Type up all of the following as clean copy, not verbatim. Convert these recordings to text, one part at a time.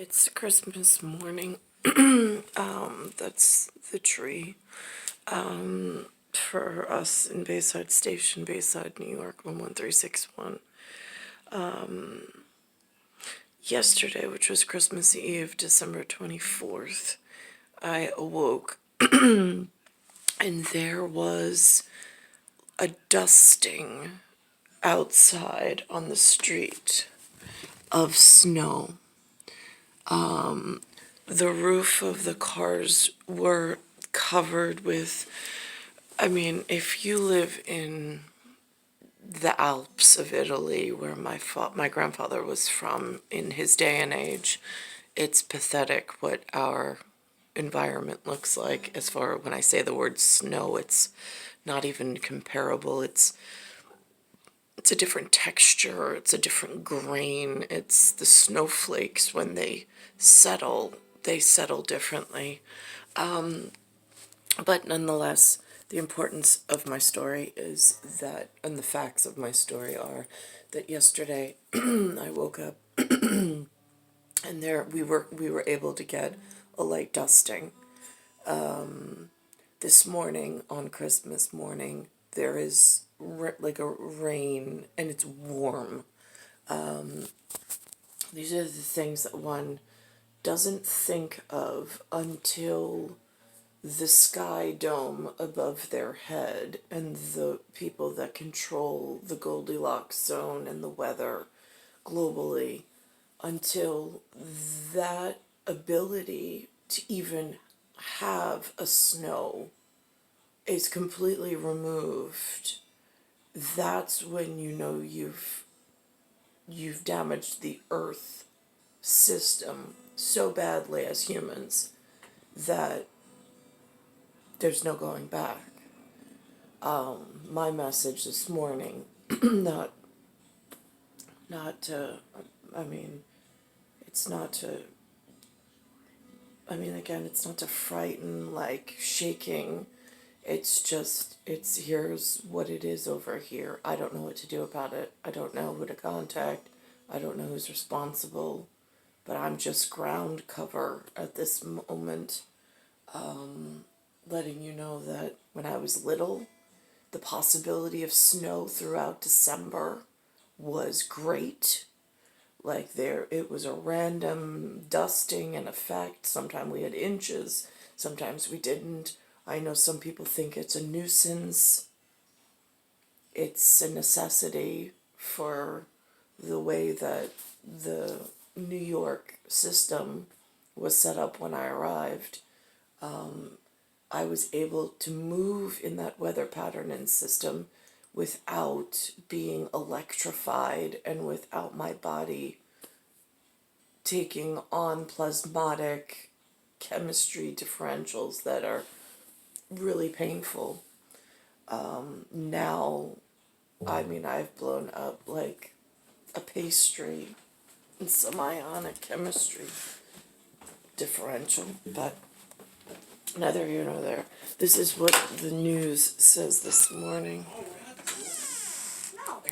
It's Christmas morning. That's the tree. For us in Bayside Station, Bayside, New York, 11361. Yesterday, which was Christmas Eve, December 24th, I awoke and there was a dusting outside on the street of snow. The roof of the cars were covered with, if you live in the Alps of Italy, where my grandfather was from in his day and age, it's pathetic what our environment looks like. As far when I say the word snow, it's not even comparable. It's a different texture, it's a different grain. It's the snowflakes, when they settle differently. But nonetheless, the importance of my story is that, and the facts of my story are that yesterday I woke up and we were able to get a light dusting. This morning, on Christmas morning, there is like a rain, and it's warm. These are the things that one doesn't think of until the sky dome above their head and the people that control the Goldilocks zone and the weather globally, until that ability to even have a snow is completely removed. That's when you know you've damaged the earth system so badly as humans that there's no going back. My message this morning, not to, it's not to, again, it's not to frighten, like shaking. It's just, here's what it is over here. I don't know what to do about it. I don't know who to contact. I don't know who's responsible. But I'm just ground cover at this moment, letting you know that when I was little, the possibility of snow throughout December was great. Like it was a random dusting and effect. Sometimes we had inches, sometimes we didn't. I know some people think it's a nuisance. It's a necessity for the way that the New York system was set up when I arrived. I was able to move in that weather pattern and system without being electrified and without my body taking on plasmatic chemistry differentials that are really painful. Now, I've blown up like a pastry in some ionic chemistry differential, but neither here nor there. This is what the news says this morning.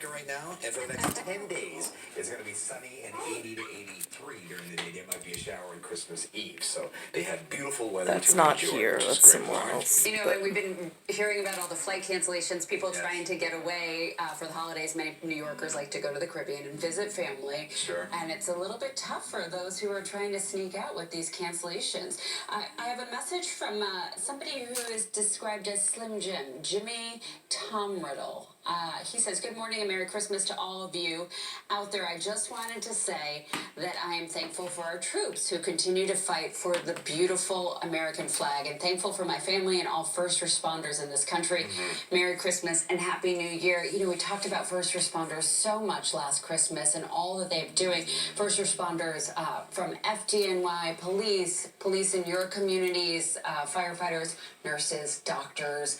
Right now, and for the next 10 days, it's going to be sunny and 80 to 83 during the day. There might be a shower on Christmas Eve, so they have beautiful weather. That's not here, that's somewhere else. You know, and we've been hearing about all the flight cancellations, people trying to get away for the holidays. Many New Yorkers like to go to the Caribbean and visit family. Sure. And it's a little bit tough for those who are trying to sneak out with these cancellations. I have a message from somebody who is described as Slim Jim, Jimmy Tom Riddle. He says, "Good morning and Merry Christmas to all of you out there. I just wanted to say that I am thankful for our troops who continue to fight for the beautiful American flag, and thankful for my family and all first responders in this country. Merry Christmas and Happy New Year." You know, we talked about first responders so much last Christmas and all that they're doing. First responders from FDNY, police in your communities, firefighters, nurses, doctors.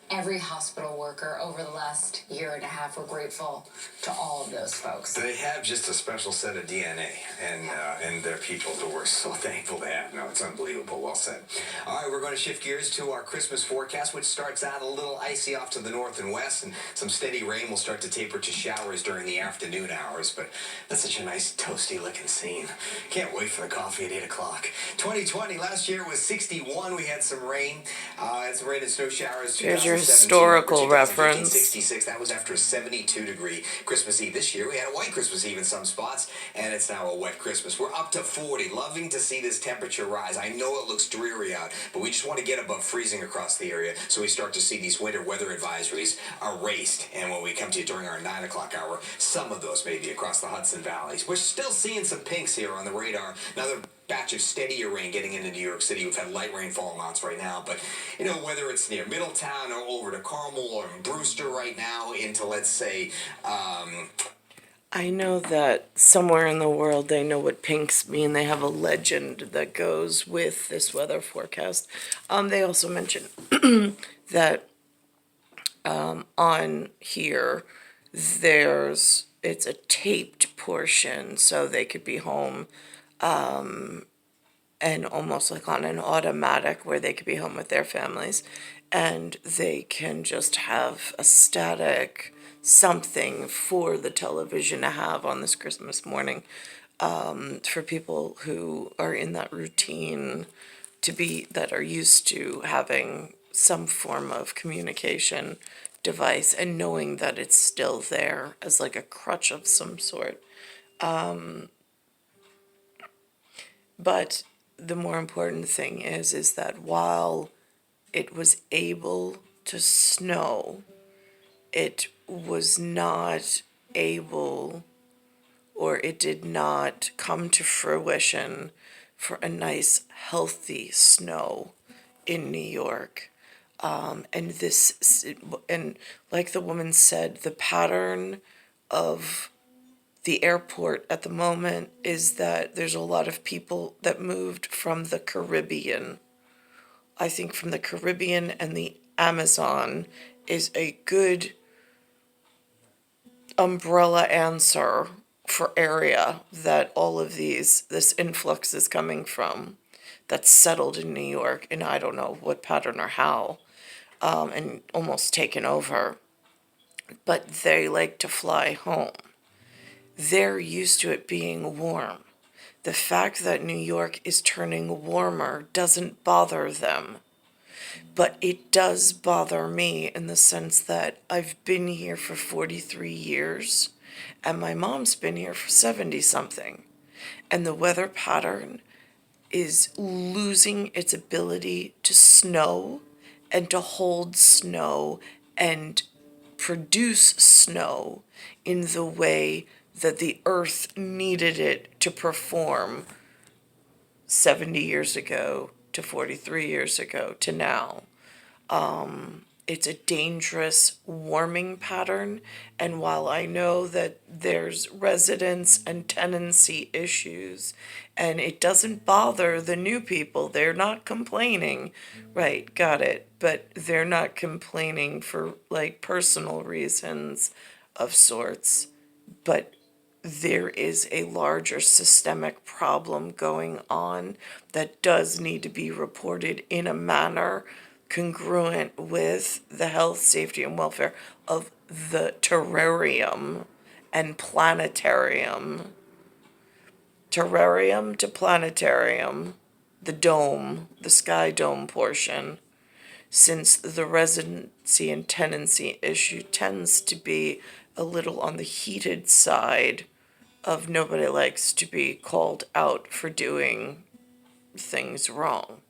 every hospital worker over the last year and a half. We're grateful to all of those folks. They have just a special set of DNA, and their people that we're so thankful to have. No, it's unbelievable. Well said. All right, we're going to shift gears to our Christmas forecast, which starts out a little icy off to the north and west, and some steady rain will start to taper to showers during the afternoon hours. But that's such a nice, toasty-looking scene. Can't wait for the coffee at 8 o'clock. 2020, last year was 61. We had some rain. Had some rain and snow showers. There's your 2017, historical 2015, reference. 66. That was after a 72-degree Christmas Eve. This year, we had a white Christmas Eve in some spots, and it's now a wet Christmas. We're up to 40. Loving to see this temperature rise. I know it looks dreary out, but we just want to get above freezing across the area so we start to see these winter weather advisories erased. And when we come to you during our 9 o'clock hour, some of those may be across the Hudson Valleys. We're still seeing some pinks here on the radar. Another batch of steadier rain getting into New York City. We've had light rainfall amounts right now, but whether it's near Middletown or over to Carmel or Brewster right now into, let's say, I know that somewhere in the world they know what pinks mean. They have a legend that goes with this weather forecast. They also mentioned that on here it's a taped portion, so they could be home and almost like on an automatic where they could be home with their families, and they can just have a static something for the television to have on this Christmas morning, for people who are in that routine that are used to having some form of communication device and knowing that it's still there as like a crutch of some sort. But the more important thing is that while it was able to snow, it was not able, or it did not come to fruition for a nice, healthy snow in New York. And like the woman said, the pattern of the airport at the moment is that there's a lot of people that moved from the Caribbean. I think from the Caribbean and the Amazon is a good umbrella answer for area that all of this influx is coming from, that's settled in New York, and I don't know what pattern or how, and almost taken over. But they like to fly home. They're used to it being warm. The fact that New York is turning warmer doesn't bother them. But it does bother me in the sense that I've been here for 43 years, and my mom's been here for 70-something. And the weather pattern is losing its ability to snow and to hold snow and produce snow in the way that the earth needed it to perform 70 years ago to 43 years ago to now. It's a dangerous warming pattern, and while I know that there's residence and tenancy issues, and it doesn't bother the new people, they're not complaining, right, got it, but they're not complaining for like personal reasons of sorts, but there is a larger systemic problem going on that does need to be reported in a manner congruent with the health, safety, and welfare of the terrarium and planetarium. Terrarium to planetarium, the dome, the sky dome portion, since the residency and tenancy issue tends to be a little on the heated side of nobody likes to be called out for doing things wrong.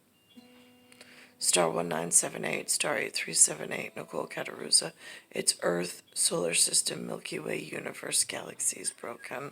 Star 1978, star 8378, Nicole Cattaruzza. It's Earth, Solar System, Milky Way, Universe, Galaxies broken.